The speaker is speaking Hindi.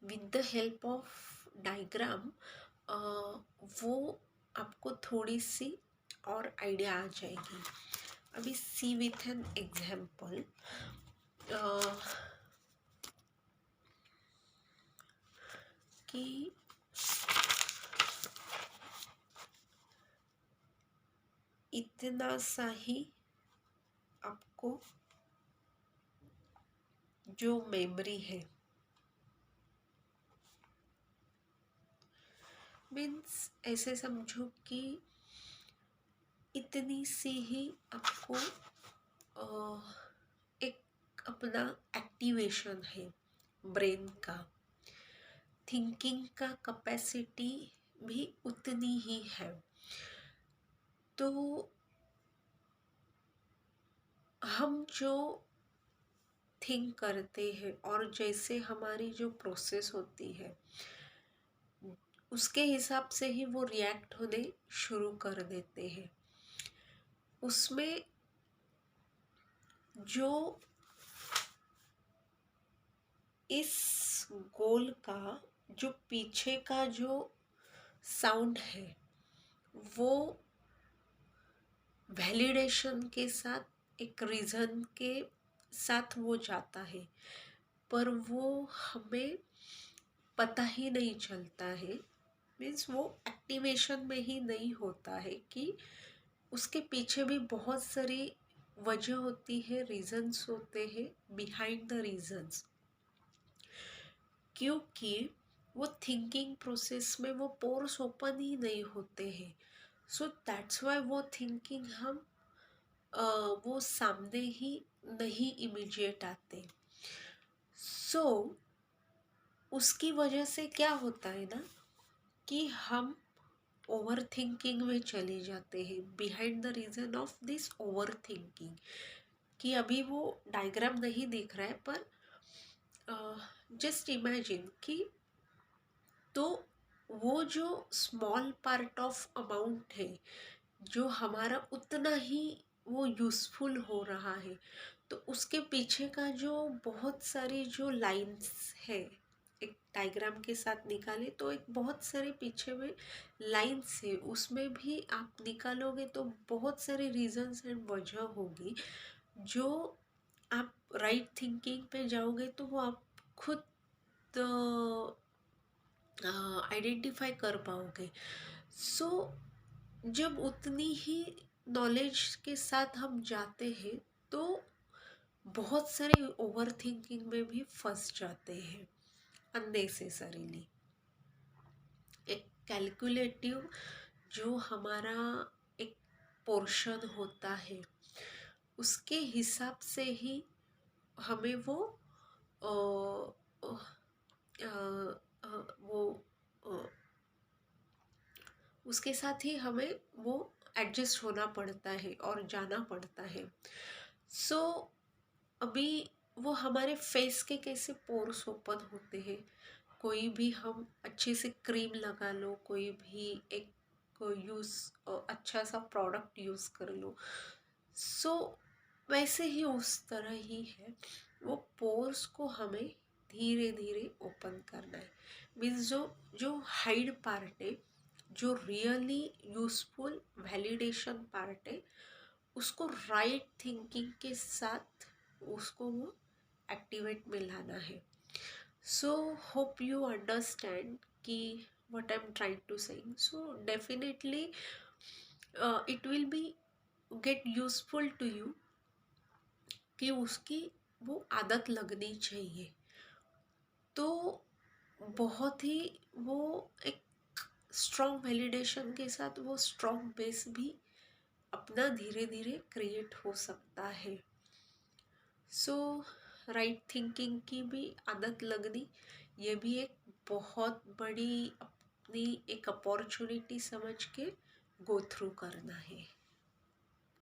With the help of diagram वो आपको थोड़ी सी और आइडिया आ जाएगी। अभी सी विथ एन एग्जाम्पल, कि इतना सा ही आपको जो मेमोरी है, मीन्स ऐसे समझो कि इतनी सी ही आपको एक अपना एक्टिवेशन है ब्रेन का, थिंकिंग का कैपेसिटी भी उतनी ही है। तो हम जो थिंक करते हैं और जैसे हमारी जो प्रोसेस होती है उसके हिसाब से ही वो रिएक्ट होने शुरू कर देते हैं। उसमें जो इस गोल का जो पीछे का जो साउंड है वो वैलिडेशन के साथ एक रीज़न के साथ वो जाता है, पर वो हमें पता ही नहीं चलता है। मीन्स वो एक्टिवेशन में ही नहीं होता है कि उसके पीछे भी बहुत सारी वजह होती है, रीजंस होते हैं बिहाइंड द रीजंस, क्योंकि वो थिंकिंग प्रोसेस में वो पोर्स ओपन ही नहीं होते हैं। सो दैट्स वाई वो थिंकिंग हम वो सामने ही नहीं इमीडिएट आते। सो उसकी वजह से क्या होता है ना कि हम ओवर थिंकिंग में चले जाते हैं। Behind the reason of this over thinking, कि अभी वो डायग्राम नहीं दिख रहा है, पर जस्ट इमेजिन कि तो वो जो स्मॉल पार्ट ऑफ अमाउंट है जो हमारा उतना ही वो यूज़फुल हो रहा है, तो उसके पीछे का जो बहुत सारी जो लाइंस है, एक डायग्राम के साथ निकाले तो एक बहुत सारे पीछे में लाइंस है, उसमें भी आप निकालोगे तो बहुत सारे रीजंस एंड वजह होगी। जो आप राइट थिंकिंग पे जाओगे तो वो आप खुद आइडेंटिफाई कर पाओगे। सो जब उतनी ही नॉलेज के साथ हम जाते हैं तो बहुत सारे ओवर थिंकिंग में भी फंस जाते हैं अननेसेसरीली। एक कैलकुलेटिव जो हमारा एक पोर्शन होता है उसके हिसाब से ही हमें वो अ, अ, वो उसके साथ ही हमें वो एडजस्ट होना पड़ता है और जाना पड़ता है। सो अभी वो हमारे फेस के कैसे पोर्स ओपन होते हैं, कोई भी हम अच्छे से क्रीम लगा लो, कोई भी एक यूज़ अच्छा सा प्रोडक्ट यूज़ कर लो, सो वैसे ही उस तरह ही है वो पोर्स को हमें धीरे धीरे ओपन करना है। मीन्स जो जो हाइड पार्ट है, जो रियली यूज़फुल वैलिडेशन पार्ट है, उसको राइट थिंकिंग के साथ उसको वो एक्टिवेट में लाना है। सो होप यू अंडरस्टैंड कि what I'm trying to say. So definitely it will be get useful to you कि उसकी वो आदत लगनी चाहिए। तो बहुत ही वो एक स्ट्रॉन्ग वैलिडेशन के साथ वो स्ट्रॉन्ग बेस भी अपना धीरे धीरे क्रिएट हो सकता है। सो राइट थिंकिंग की भी आदत लगनी, ये भी एक बहुत बड़ी अपनी एक अपॉर्चुनिटी समझ के गो थ्रू करना है।